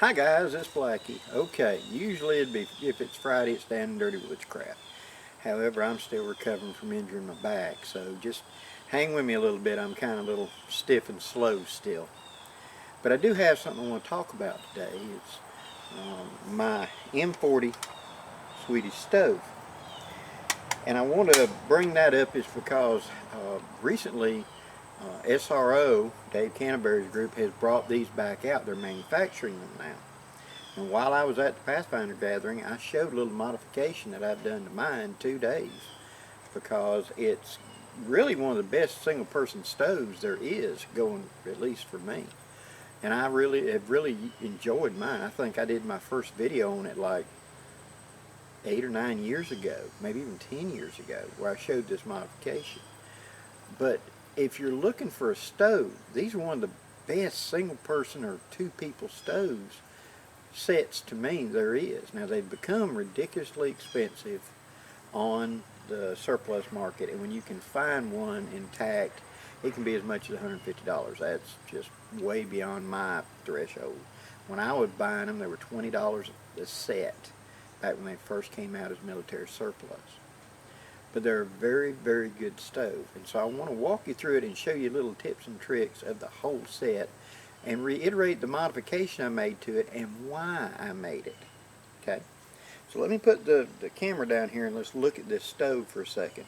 Hi guys, it's Blackie. Okay, usually it'd be, if it's Friday, it's down and dirty woodscraft. However, I'm still recovering from injuring my back, so just hang with me a little bit. I'm kind of a little stiff and slow still. But I do have something I want to talk about today. It's my M40 Swedish stove. And I want to bring that up is because recently SRO, Dave Canterbury's group, has brought these back out. They're manufacturing them now. And while I was at the Pathfinder gathering, I showed a little modification that I've done to mine in 2 days, because it's really one of the best single person stoves there is going, at least for me. And I have really enjoyed mine. I think I did my first video on it like 8 or 9 years ago, maybe even 10 years ago, where I showed this modification. But if you're looking for a stove, these are one of the best single person or 2 people stoves sets to me there is. Now they've become ridiculously expensive on the surplus market, and when you can find one intact, it can be as much as $150. That's just way beyond my threshold. When I was buying them, they were $20 a set back when they first came out as military surplus. But they're a very, very good stove. And so I want to walk you through it and show you little tips and tricks of the whole set and reiterate the modification I made to it and why I made it. Okay? So let me put the camera down here and let's look at this stove for a second,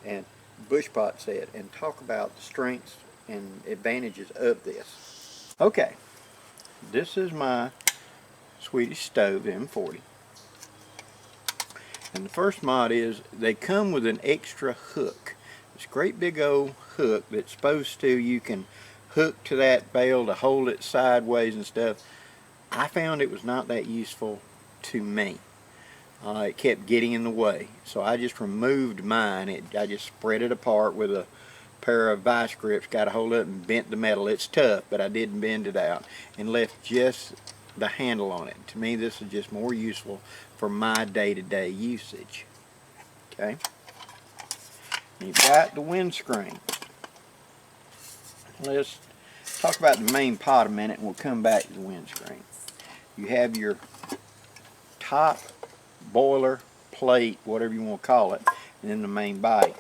and BUSHPOT set, and talk about the strengths and advantages of this. Okay, this is my Swedish stove M40. And the first mod is they come with an extra hook. This great big old hook that's supposed to, you can hook to that bale to hold it sideways and stuff. I found it was not that useful to me. It kept getting in the way. So I just removed mine. I just spread it apart with a pair of vice grips, got a hold of it and bent the metal. It's tough, but I didn't bend it out, and left just the handle on it. To me, this is just more useful for my day-to-day usage. Okay, you've got the windscreen. Let's talk about the main pot a minute, and we'll come back to the windscreen. You have your top boiler plate, whatever you want to call it, and then the main body.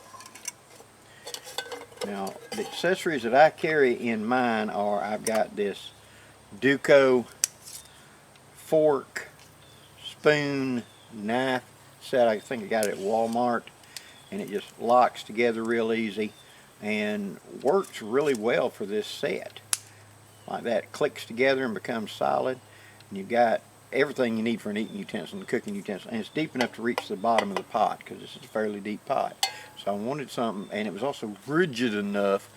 Now, the accessories that I carry in mine are, I've got this DUCTCH fork, spoon, knife set. I think I got it at Walmart, and it just locks together real easy and works really well for this set. Like that, it clicks together and becomes solid, and you've got everything you need for an eating utensil and a cooking utensil, and it's deep enough to reach the bottom of the pot, because this is a fairly deep pot. So I wanted something, and it was also rigid enough.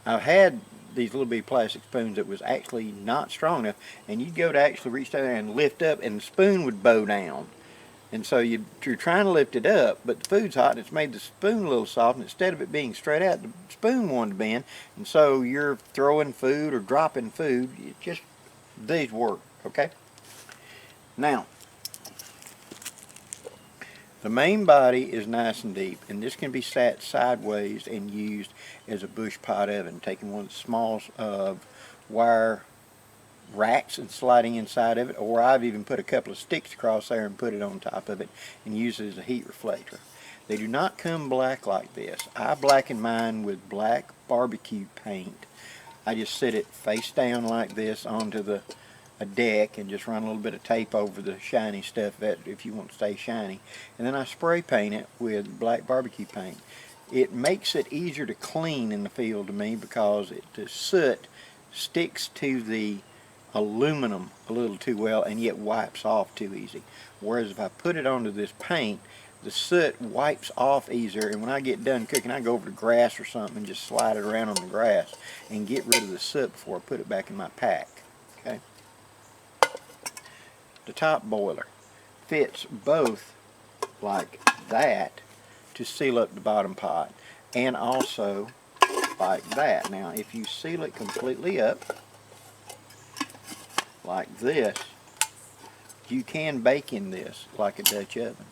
I've had these little bitty plastic spoons that was actually not strong enough, and you'd go to actually reach down there and lift up, and the spoon would bow down. And so you're trying to lift it up, but the food's hot, and it's made the spoon a little soft, and instead of it being straight out, the spoon wanted to bend, and so you're throwing food or dropping food. It just, these work, okay? Now, the main body is nice and deep, and this can be sat sideways and used as a BUSHPOT oven, taking one of the small wire racks and sliding inside of it, or I've even put a couple of sticks across there and put it on top of it and use it as a heat reflector. They do not come black like this. I blacken mine with black barbecue paint. I just sit it face down like this onto a deck and just run a little bit of tape over the shiny stuff that, if you want to stay shiny, and then I spray paint it with black barbecue paint. It makes it easier to clean in the field to me, because the soot sticks to the aluminum a little too well and yet wipes off too easy. Whereas if I put it onto this paint, the soot wipes off easier, and when I get done cooking, I go over to grass or something and just slide it around on the grass and get rid of the soot before I put it back in my pack. Okay. The top boiler fits both like that to seal up the bottom pot, and also like that. Now, if you seal it completely up like this, you can bake in this like a Dutch oven.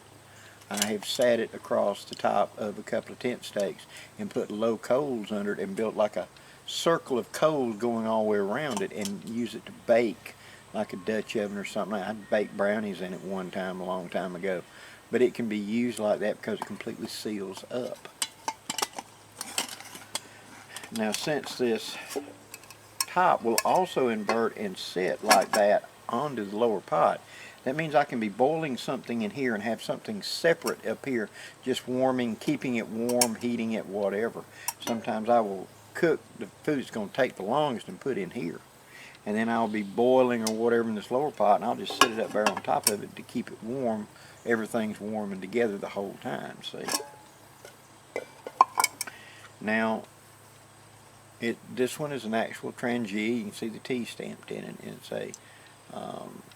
I have sat it across the top of a couple of tent stakes and put low coals under it and built like a circle of coals going all the way around it, and use it to bake like a Dutch oven or something. I baked brownies in it one time a long time ago. But it can be used like that because it completely seals up. Now since this top will also invert and sit like that onto the lower pot, that means I can be boiling something in here and have something separate up here, just warming, keeping it warm, heating it, whatever. Sometimes I will cook the food that's going to take the longest and put in here. And then I'll be boiling or whatever in this lower pot, and I'll just set it up there on top of it to keep it warm. Everything's warm and together the whole time, see? Now, this one is an actual TRANGIA. You can see the T stamped in it, and it's a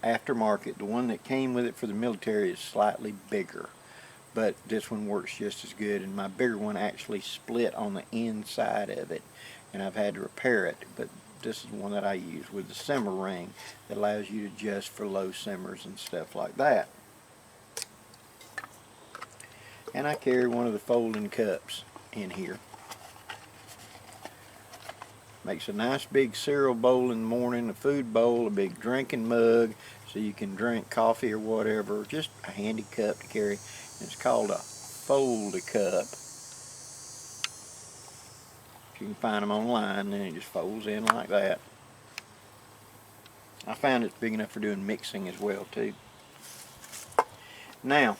aftermarket. The one that came with it for the military is slightly bigger, but this one works just as good, and my bigger one actually split on the inside of it, and I've had to repair it. But this is the one that I use with the simmer ring that allows you to adjust for low simmers and stuff like that. And I carry one of the folding cups in here. Makes a nice big cereal bowl in the morning, a food bowl, a big drinking mug, so you can drink coffee or whatever. Just a handy cup to carry. It's called a fold cup. You can find them online, and it just folds in like that. I found it's big enough for doing mixing as well too. Now,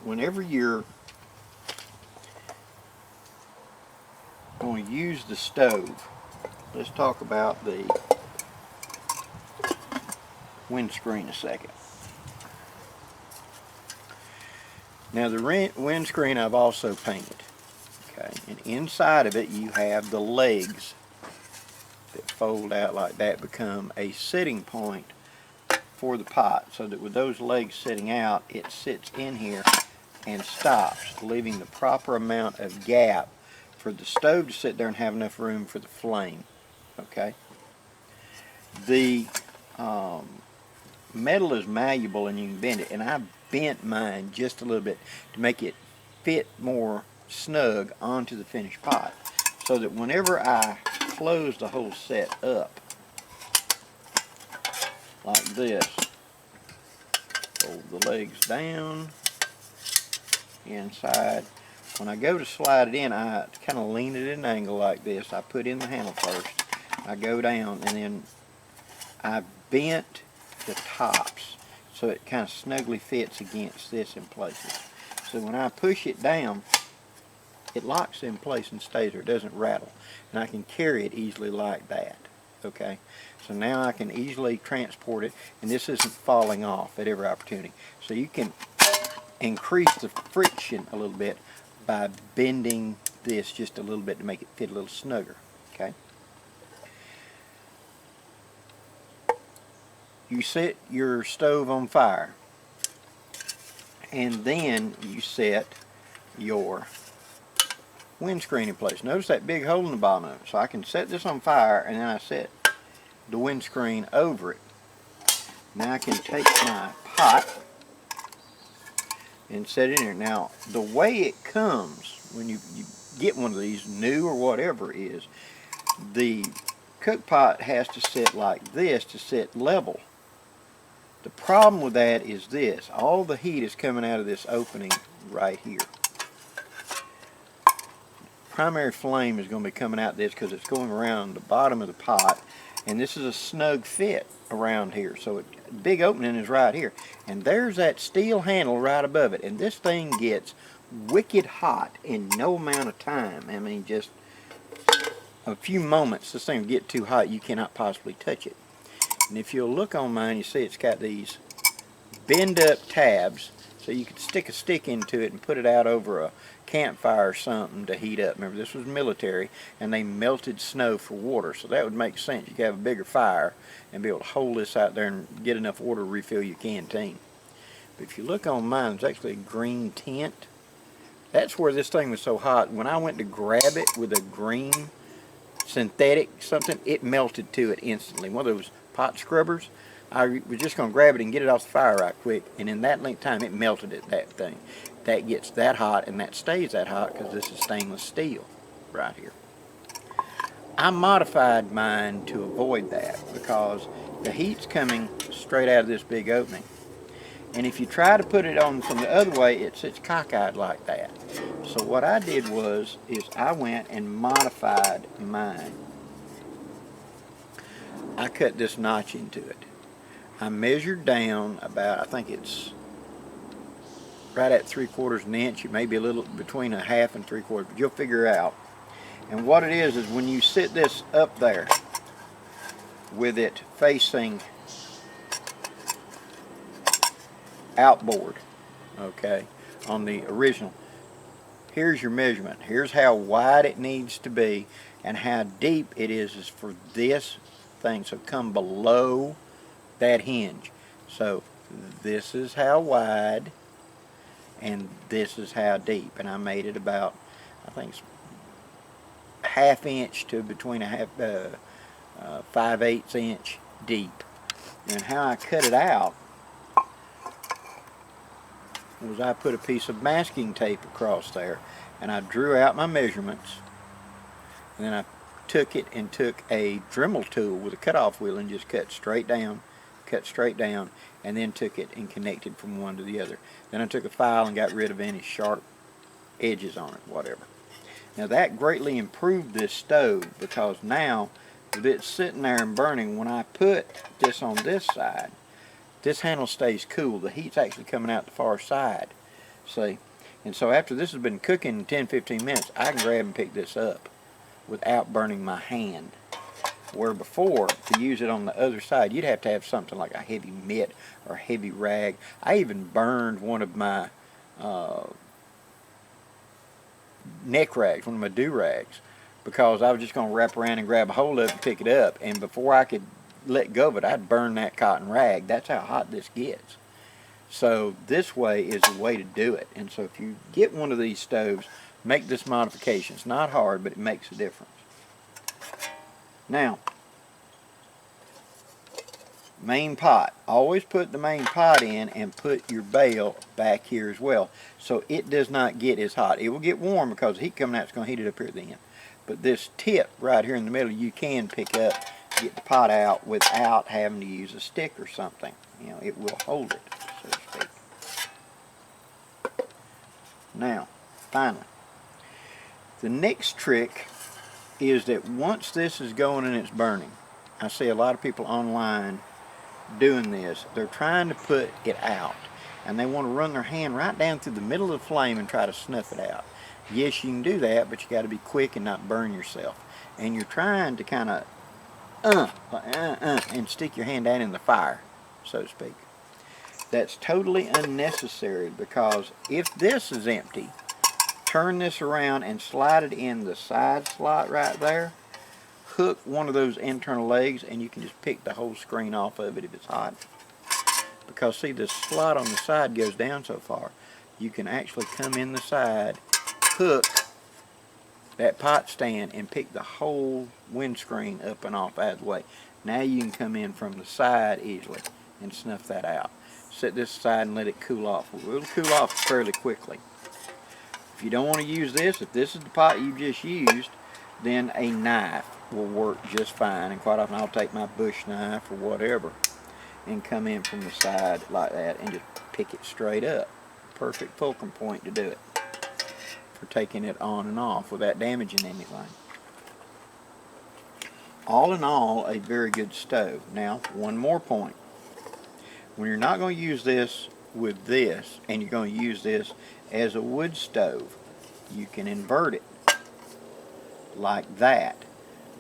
whenever you're going to use the stove, let's talk about the windscreen a second. Now the windscreen I've also painted. Okay, and inside of it you have the legs that fold out like that, become a sitting point for the pot, so that with those legs sitting out, it sits in here and stops, leaving the proper amount of gap for the stove to sit there and have enough room for the flame. Okay, the metal is malleable and you can bend it, and I bent mine just a little bit to make it fit more snug onto the finished pot, so that whenever I close the whole set up like this, fold the legs down inside, when I go to slide it in, I kind of lean it at an angle like this. I put in the handle first, I go down, and then I bent the tops so it kind of snugly fits against this in places. So when I push it down, it locks in place and stays there. It doesn't rattle. And I can carry it easily like that. Okay? So now I can easily transport it, and this isn't falling off at every opportunity. So you can increase the friction a little bit by bending this just a little bit to make it fit a little snugger. Okay? You set your stove on fire, and then you set your windscreen in place. Notice that big hole in the bottom of it. So I can set this on fire, and then I set the windscreen over it. Now I can take my pot and set it in here. Now the way it comes when you get one of these new or whatever is, the cook pot has to sit like this to sit level. The problem with that is this: all the heat is coming out of this opening right here. Primary flame is going to be coming out this because it's going around the bottom of the pot, and this is a snug fit around here. So the big opening is right here, and there's that steel handle right above it, and this thing gets wicked hot in no amount of time. I mean, just a few moments this thing will get too hot, you cannot possibly touch it. And if you'll look on mine, you see it's got these bend up tabs, so you could stick a stick into it and put it out over a campfire or something to heat up. Remember, this was military, and they melted snow for water, so that would make sense. You could have a bigger fire and be able to hold this out there and get enough water to refill your canteen. But if you look on mine, there's actually a green tint. That's where this thing was so hot. When I went to grab it with a green synthetic something, it melted to it instantly. One of those pot scrubbers, I was just going to grab it and get it off the fire right quick, and in that length of time it melted it, that thing. That gets that hot, and that stays that hot because this is stainless steel right here. I modified mine to avoid that because the heat's coming straight out of this big opening. And if you try to put it on from the other way, it sits cockeyed like that. So what I did is I went and modified mine. I cut this notch into it. I measured down about, I think it's right at 3/4 of an inch. It may be a little between a half and 3/4, but you'll figure out. And what it is when you sit this up there with it facing outboard, okay, on the original, here's your measurement. Here's how wide it needs to be and how deep it is for this thing. So come below that hinge. So this is how wide and this is how deep, and I made it about, I think it's 1/2 inch to between a 5/8 inch deep. And how I cut it out was I put a piece of masking tape across there and I drew out my measurements, and then I took it and took a Dremel tool with a cutoff wheel and just cut straight down, and then took it and connected from one to the other. Then I took a file and got rid of any sharp edges on it, whatever. Now that greatly improved this stove, because now with it sitting there and burning, when I put this on this side, this handle stays cool. The heat's actually coming out the far side, see? And so after this has been cooking 10-15 minutes, I can grab and pick this up without burning my hand. Where before, to use it on the other side, you'd have to have something like a heavy mitt or a heavy rag. I even burned one of my neck rags, one of my do-rags, because I was just going to wrap around and grab a hold of it and pick it up, and before I could let go of it, I'd burn that cotton rag. That's how hot this gets. So this way is the way to do it. And so if you get one of these stoves, make this modification. It's not hard, but it makes a difference. Now, main pot. Always put the main pot in and put your bale back here as well, so it does not get as hot. It will get warm because the heat coming out is going to heat it up here then. But this tip right here in the middle, you can pick up, get the pot out without having to use a stick or something. You know, it will hold it, so to speak. Now, finally, the next trick is that once this is going and it's burning, I see a lot of people online doing this. They're trying to put it out, and they want to run their hand right down through the middle of the flame and try to snuff it out. Yes, you can do that, but you got to be quick and not burn yourself. And you're trying to kind of and stick your hand down in the fire, so to speak. That's totally unnecessary, because if this is empty, turn this around and slide it in the side slot right there. Hook one of those internal legs and you can just pick the whole screen off of it if it's hot. Because see, the slot on the side goes down so far, you can actually come in the side, hook that pot stand and pick the whole windscreen up and off out of the way. Now you can come in from the side easily and snuff that out. Set this aside and let it cool off. It'll cool off fairly quickly. If you don't want to use this, if this is the pot you just used, then a knife will work just fine. And quite often I'll take my bush knife or whatever and come in from the side like that and just pick it straight up. Perfect fulcrum point to do it, for taking it on and off without damaging anything. All in all, a very good stove. Now, one more point. When you're not going to use this with this, and you're going to use this as a wood stove, you can invert it like that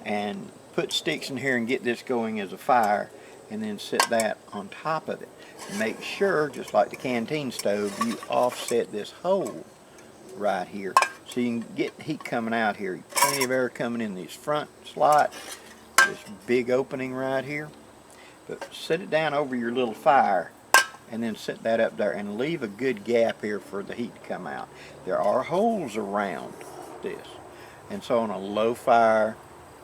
and put sticks in here and get this going as a fire, and then set that on top of it. Make sure, just like the canteen stove, you offset this hole right here so you can get heat coming out here. Plenty of air coming in this front slot, this big opening right here. But set it down over your little fire and then set that up there and leave a good gap here for the heat to come out. There are holes around this, and so on a low fire,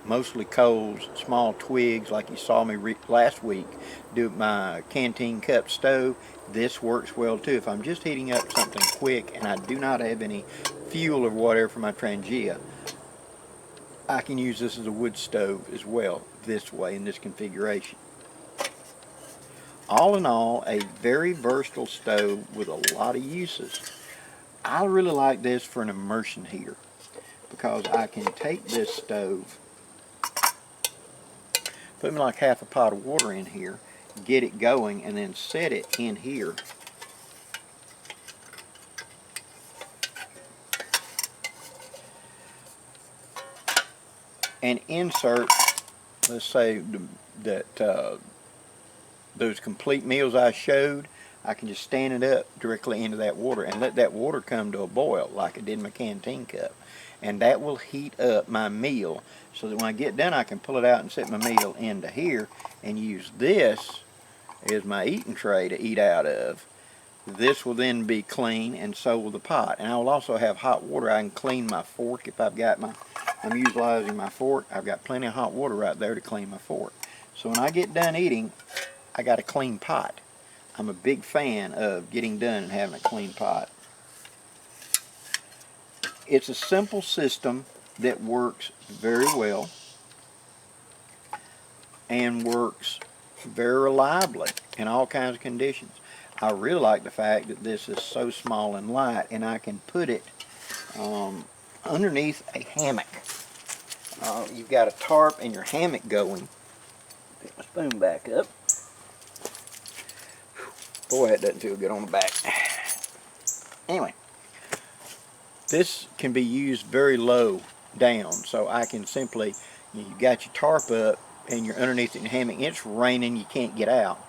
mostly coals, small twigs, like you saw me last week do my canteen cup stove, this works well too. If I'm just heating up something quick and I do not have any fuel or whatever for my TRANGIA, I can use this as a wood stove as well, this way in this configuration. All in all, a very versatile stove with a lot of uses. I really like this for an immersion heater because I can take this stove, put me like half a pot of water in here, get it going, and then set it in here. And insert, let's say that those complete meals I showed, I can just stand it up directly into that water and let that water come to a boil like I did in my canteen cup. And that will heat up my meal so that when I get done I can pull it out and set my meal into here and use this as my eating tray to eat out of. This will then be clean, and so will the pot. And I will also have hot water. I can clean my fork if I've got I'm utilizing my fork. I've got plenty of hot water right there to clean my fork. So when I get done eating, I got a clean pot. I'm a big fan of getting done and having a clean pot. It's a simple system that works very well and works very reliably in all kinds of conditions. I really like the fact that this is so small and light, and I can put it underneath a hammock. You've got a tarp and your hammock going. Pick my spoon back up. Boy, that doesn't feel good on the back. Anyway, this can be used very low down, so I can simply, you've got your tarp up and you're underneath it in the hammock, and it's raining, you can't get out.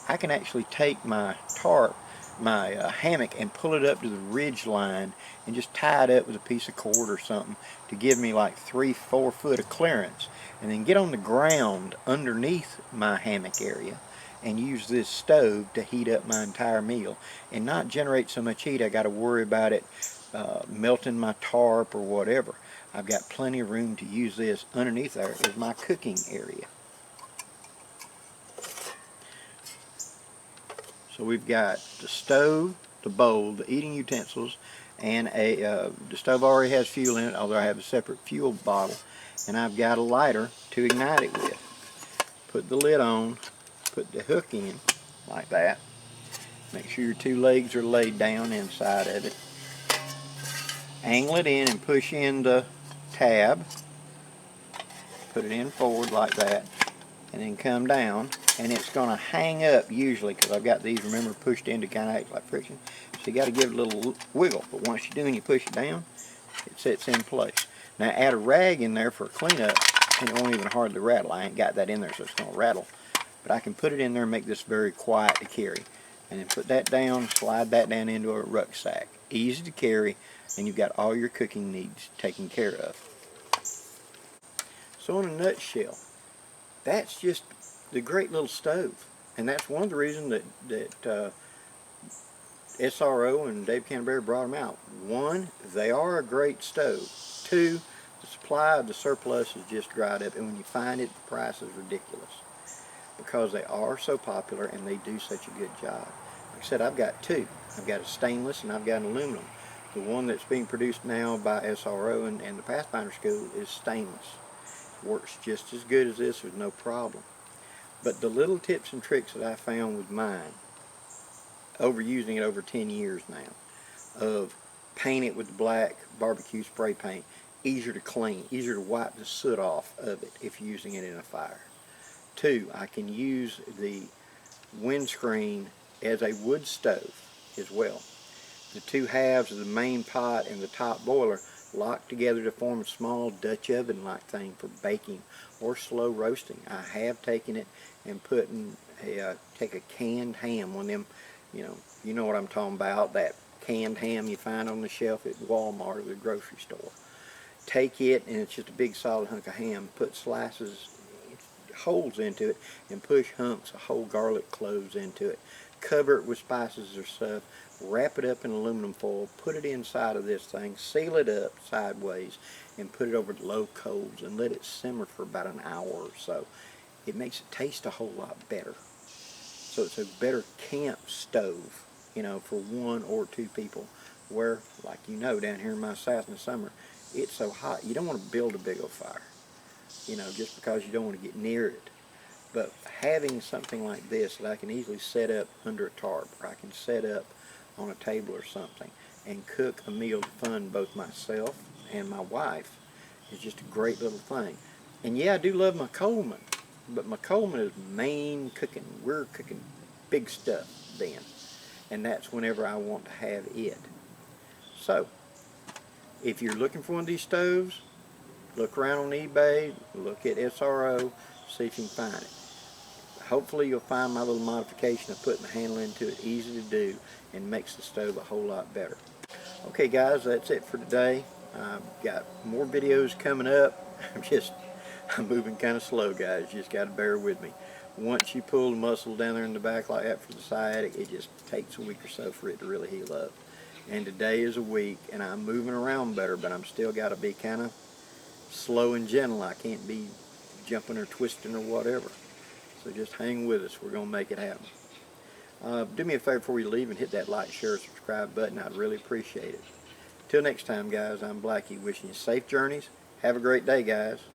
I can actually take my tarp, my hammock, and pull it up to the ridge line and just tie it up with a piece of cord or something to give me like 3-4 foot of clearance, and then get on the ground underneath my hammock area and use this stove to heat up my entire meal and not generate so much heat I got to worry about it melting my tarp or whatever. I've got plenty of room to use this. Underneath there is my cooking area. So we've got the stove, the bowl, the eating utensils, and the stove already has fuel in it, although I have a separate fuel bottle, and I've got a lighter to ignite it with. Put the lid on, put the hook in like that. Make sure your two legs are laid down inside of it. Angle it in and push in the tab. Put it in forward like that, and then come down, and it's going to hang up usually because I've got these, remember, pushed in to kind of act like friction. So you got to give it a little wiggle, but once you do and you push it down, it sits in place. Now add a rag in there for a cleanup, and it won't even hardly rattle. I ain't got that in there, so it's going to rattle. But I can put it in there and make this very quiet to carry. And then put that down, slide that down into a rucksack. Easy to carry, and you've got all your cooking needs taken care of. So in a nutshell, that's just the great little stove. And that's one of the reasons that SRO and Dave Canterbury brought them out. One, they are a great stove. Two, the supply of the surplus is just dried up, and when you find it, the price is ridiculous because they are so popular and they do such a good job. Like I said, I've got two. I've got a stainless and I've got an aluminum. The one that's being produced now by SRO and the Pathfinder School is stainless. Works just as good as this with no problem. But the little tips and tricks that I found with mine, using it over 10 years now, of paint it with black barbecue spray paint, easier to clean, easier to wipe the soot off of it if you're using it in a fire. Two, I can use the windscreen as a wood stove as well. The two halves of the main pot and the top boiler lock together to form a small Dutch oven like thing for baking or slow roasting. I have taken it and take a canned ham, one of them, you know what I'm talking about, that canned ham you find on the shelf at Walmart or the grocery store. Take it, and it's just a big solid hunk of ham, put slices, holes into it, and push hunks of whole garlic cloves into it. Cover it with spices or stuff, wrap it up in aluminum foil, put it inside of this thing, seal it up sideways, and put it over low coals and let it simmer for about an hour or so. It makes it taste a whole lot better. So it's a better camp stove, for 1 or 2 people, where, like down here in my south in the summer, it's so hot, you don't want to build a big old fire. you know, just because you don't want to get near it. But having something like this that I can easily set up under a tarp, or I can set up on a table or something, and cook a meal to fund both myself and my wife is just a great little thing. And yeah, I do love my Coleman, but my Coleman is main cooking. We're cooking big stuff then, and that's whenever I want to have it. So, if you're looking for one of these stoves, look around on eBay, look at SRO, see if you can find it. Hopefully you'll find my little modification of putting the handle into it easy to do and makes the stove a whole lot better. Okay guys, that's it for today. I've got more videos coming up. I'm moving kind of slow, guys. You just got to bear with me. Once you pull the muscle down there in the back like that for the sciatic, it just takes a week or so for it to really heal up. And today is a week, and I'm moving around better, but I'm still got to be kind of slow and gentle. I can't be jumping or twisting or whatever. So just hang with us. We're going to make it happen. Do me a favor before you leave and hit that like, share, subscribe button. I'd really appreciate it. Till next time, guys, I'm Blackie, wishing you safe journeys. Have a great day, guys.